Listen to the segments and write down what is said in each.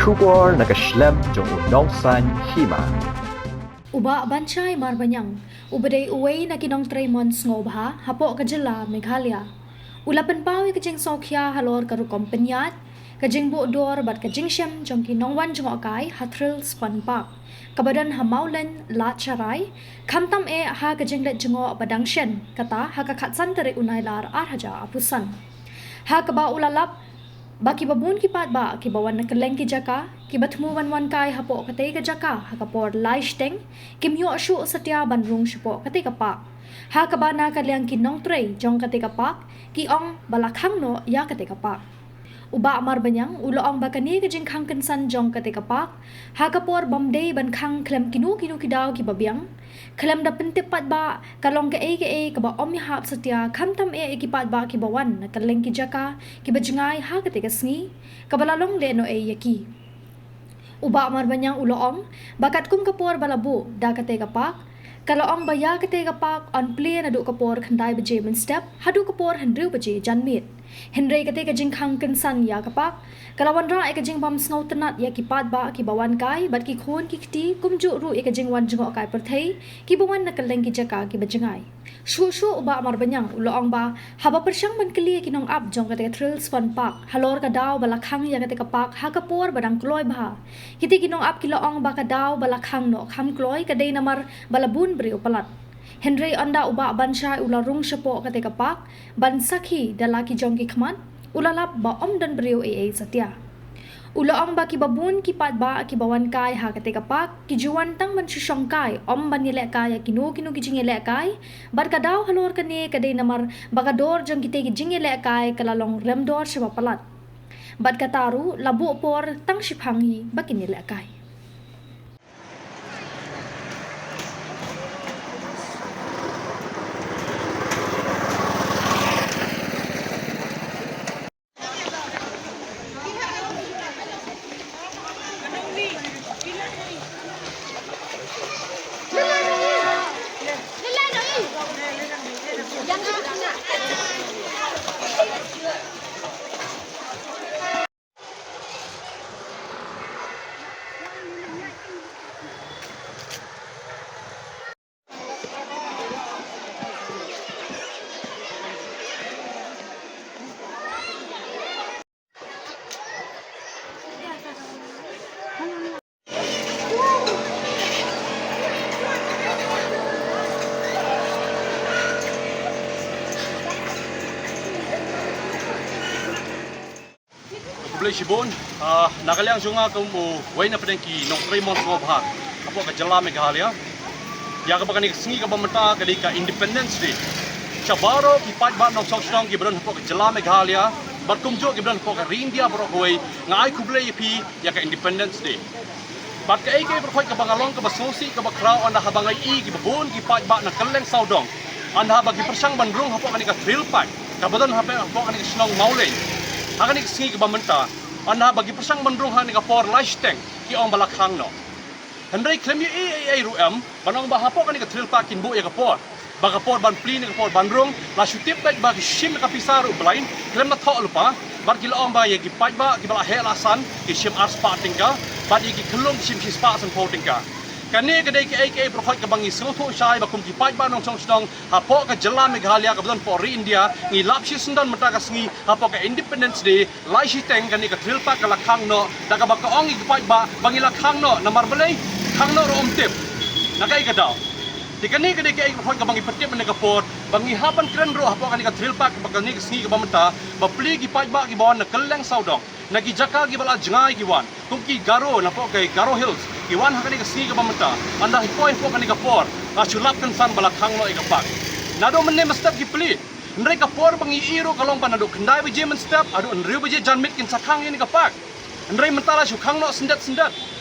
Shubor nakaslem jong unongsan hima. Uba bancay marbanyang, ubaday uway na kinong 3 months ngobha, hapo kajala Meghalaya. Ulapan pawi kajing sokya halor karu kompanyat, kajing buodor bat kajing siyam jong kinong wan jong akay hatril span park. Kabadan hamaulan lat charay, kamtam ha kajing let jongo badang syen, kata hakakatsan tari unay lar arhaja apusan. Ha kaba ulalap, baki babun kipat ba kibawan nakaleng ki jaka kibatmu wan kai hapo katay ka jaka hakapor laishteng kimyo asyu satya banrung shupo katay kapak ha kaba na kalyang kinong tray jong katay kapak ki ong balakhang no ya katay kapak uba marbanyang ulo ang bakani ka jing khang kansan jong katay kapak ha kapor bamday ban khang klem kinu kidaw kibabyang klem da pentipat ba kalong ka kaba om hap satya kamtam kipat ba kibawan nakaleng ki jaka kibajngay ha katay kasngi kabalalong leno yaki uba marbanyang uloong bakat kum kapor balabu da katay kapak kalaong baya katay kapak on play na du kapor khanday baje men step hadu kapor handru baje janmit henry katay kajing khang kansan ya kapak kalawan ra kajing bam sngaw tenat ya kipat ba kibawan kai bat ki khon ki kti kumju ru kajing wan jongo kai perthai kibawan nakaleng ki jaka kibajngay shu uba marbanyang uloong ba haba persyang man kali kinong up jong katay thrills fun park halor ka daw balakhang ya katay kapak ha kapor badang kloy ba kiti kinong up kiloong ba ka daw balakhang no kham kloy kaday namar balabun beri upalat Henry anda uba banshay ularung syapo katay kapak bansakhi dalaki jong ki khmat ulalap ba om dan beriu satya Ulaong ba kibabun kipat ba kibawan kai ha katay kapak kijuan tang man syong kai om ban yele kai kinu kijing yele kai bar kadaw halor kani kaday namar bagador jong kitay kijing yele kai kalalong remdor sya palat bat kataru labu por tang shiphangi bakin yele kai Kublay Shibon, nakalyang sunga kumu way na padengki nong 3 months ngobha apo ka jala Meghalaya ya ka bakani singi ka bamata kali ka Independence Day chabaro kipat ba nong soksong gibron apo ka jala Meghalaya barkumjo gibron apo ka India bro koy ngai kublay pi ya ka Independence Day bat ka AK bro koy ka bangalong ka basosi ka bakraw anda habangay gibabon kipat ba na kaleng saudong anda bagi persang bandrung apo kani ka thrill park kabadon apo kani ka snong maulay Hakan ik singi kabamanta, anda bagi persang mendrung hani kapor laishteng ki ong balakhang no. Henry klem yu ruem, banong bahapo kan ka thrill park kinbu ya kapor. Bagapor ban plin ni kapor bandrung, la shutip baik bagi shim ka pisaru blain, klem na tho lupa, bar ki ong ba ye ki pai ba ki bala helasan ki shim ars partingka, bar ye ki kelung shim ki spa san potingka. Kani kadai ki AK profit ka bangi soto shai bakum ki pai ba nong song hapo ka jala Meghalaya ka badon for India ngi lapsi sundan mata ka sngi hapo ka Independence Day lai shi teng kani ka thrill park ka lakhang no daga ba ka ong ki pai ba bangi lakhang no na marbalay khang no rom tip nakai ka daw di kani kadai ki AK profit ka bangi petip ne ka por bangi hapan kren ro hapo kani ka thrill park ba kani ka sngi ka bamata ba pli ki pai ba ki bawan na kaleng saudong nagi jaka gi bala jngai gi wan kungki garo na po kay Garo Hills iwan hakani ka singi ka bamata anda hipoy po kani ka por asulap kan san bala khang no igapak nado menne mastap gi pli ndre ka por bangi iro kalong panado kandai bije men step adu ndre bije janmit kin sakhang ni ka pak ndre mentala su khang no sendat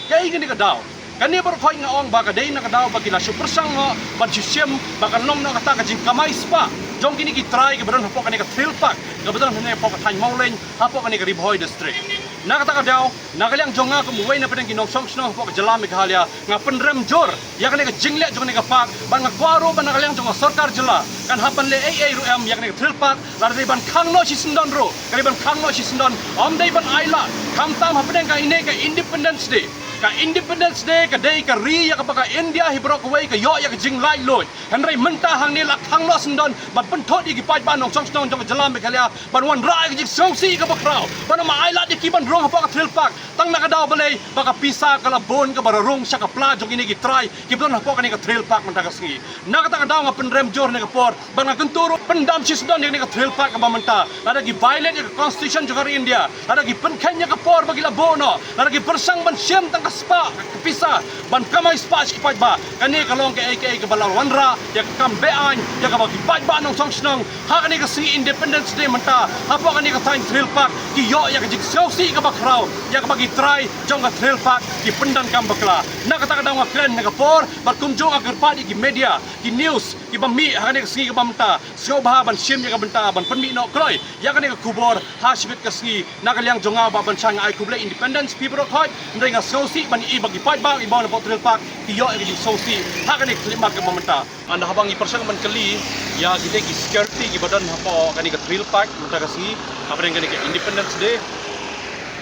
kay gini ka daw kani bar khoi nga ong baga dei na ka daw bagila su persang no bad syem baga nom no kata ka jing kamay spa jong kini ki try ke badan hapo kani ka thrill park ke badan hne po ka thai mauleng hapo kani ka Riboy district nakatagadaw nagalyang jonga kumuway na padang ginong sno po kajala Meghalaya nga penrem jor ya kan jingle jong ni kapak ban nga kwaro ban nagalyang jonga sarkar jala kan hapan le ai ru ya kan thrill park lar ban khangno si sindon ro kan ban khangno si sindon om dai ban aila kam tam hapan ka ine ka Independence Day ka Independence Day ka day ka ri ya ka baka India hibrok away ka yo ya ka jing lai loy henry mentah hang ni lak hang no sendon ban pentot igi pai ban nong song song jong jalam Meghalaya ban wan rai ka jing song si ka bakrao ban ma ai la di ki ban rong apa ka thrill park tang nakadaw balay baka pisa ka labon ka bararong sa ka pla jong ini gi try ki ban hapo ka ni ka thrill park man tagasngi nakatagadaw nga penrem jor ni ka por ban nga kenturo pendam si sendon ni ka thrill park ka mamanta ada gi violate ka constitution jong India ada gi penkanya ka por bagi labono ada gi persang ban siem tang kaspa kapisa ban kamay spa kipat ba kani kalong ke aka ke balar wanra ya kambean ya ka bagi ba nong songsnong ha kani ka si Independence Day menta apo kani ka time thrill park ki yo ya ka jik selfie ka bakraw ya ka bagi try jong ka thrill park ki pendan kam bakla na kata kadang nga klen na ka por bar kumjong agar padi ki media ki news ki bami ha kani ka si ka bamta sio ba ban siem ya ka benta ban penmi no kroy ya kani ka kubor ha sibit ka si na kalyang jonga ba ban chang ai kuble independence people khoi ndai nga sosi ban i bagi pai bang i bawah thrill park iyo i di sosi ha kani klima ka mamenta anda habang i persang man kali ya gide ki security ki badan hapo kani ka thrill park mata kasi apa dengan kani ka Independence Day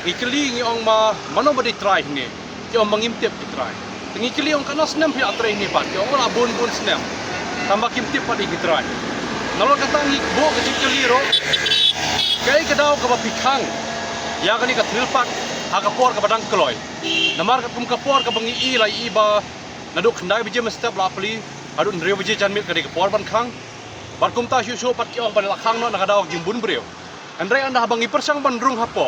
ikli ngi ong ma mano ba di try ni ki ong mangimtip di try tengi kli ong kanos nem pi atre ni pat ki ong la bun snem tambah kimtip pa di try nalor kata ngi bo ka kli ro kai ka daw ka ba pikang ya kani ka thrill park agapor ka badang kloy namar ka kum kapor ka bangi i lai iba naduk ndai bije mesta blapli adun rew bije janmit ka de kapor ban khang bar kum ta shu pat ki ong ban lakhang no nagadaw jimbun brew andrai anda habangi persang ban rung hapo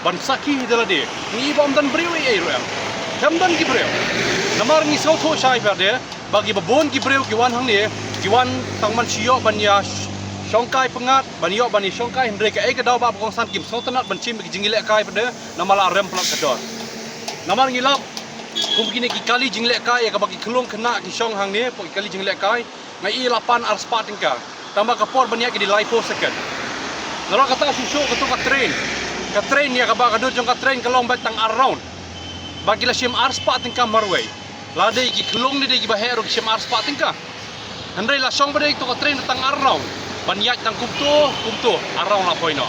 ban saki dalade ni bom dan brew ei ro jamdan ki brew namar ni so tho shai perde bagi babon ki brew ki wan hang ni ki wan tangman siyo ban ya Songkai pengat banyo bani songkai hendrek ai ka daw ba kong san kim song tanat ban chim ki jingile kai pada namala rem plak kador namar ngilap kum kini ki kali jingle kai ka bagi kelung kena ki song hang ni po kali jingle kai ngai 8 ar spat tingka tambah ka por banyak ki di lipo second naro kata susu ka train ya ka ba kador jong ka train kalong bat tang around bagi la sim ar spat tingka marway ladai ki kelung ni de ki ba hero ki sim ar spat tingka hendrai la song badai to ka train tang around banyak tang kumtu arang la poino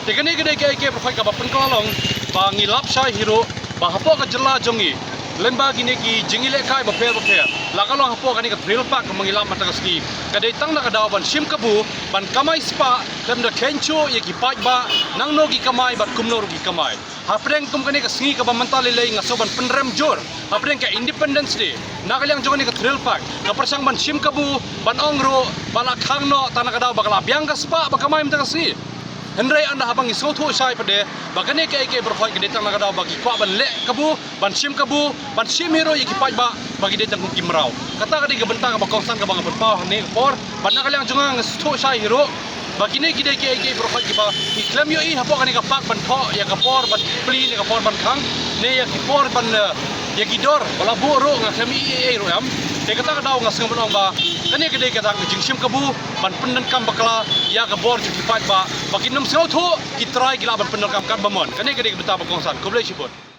tekani gede ke profai ka bapen kolong bangilap sai hero ba hapo ka jela jongi lemba gini ki jingile kai ba pel la kalong hapo kani ka thrill park mangilap mata ski kadai tang na kadaw ban sim kabu ban kamai spa kem da kencho ye ki pai ba nang no gi kamai ba kumno gi kamai hapreng kum kani ka singi ka ba mental lei ngaso ban penrem jor hapreng ka Independence Day nagalyang jong ni ka thrill park ka persang ban sim kabu ban ongro bala khangno tanah kadaw bakala biang ka spa ba kamai mata ski hendrai anda habang iso tho sai pade bagane ke berkhoi gede tang nagadaw bagi kwa ban le kabu ban sim hero iki pai ba bagi de tang kimrau kata kadi gebentang ba kongsan ka bang berpau ni por ban nagalyang jonga ngesto sai hero bagine gide ke berkhoi ki ba iklam yo i hapo kani ka pak ban tho ya ka por ban pli ni ka por ban khang ne ya ki por ban ya gidor bala boro ngakami ro am te kata kadaw ngaseng banong ba kani gede kata jingsim kabu ban pendan kam bakla ya ka bor ki pai ba baginum so tho ki try gila ban pendan kam kan bamon kani gede beta ba kongsan koblai sipot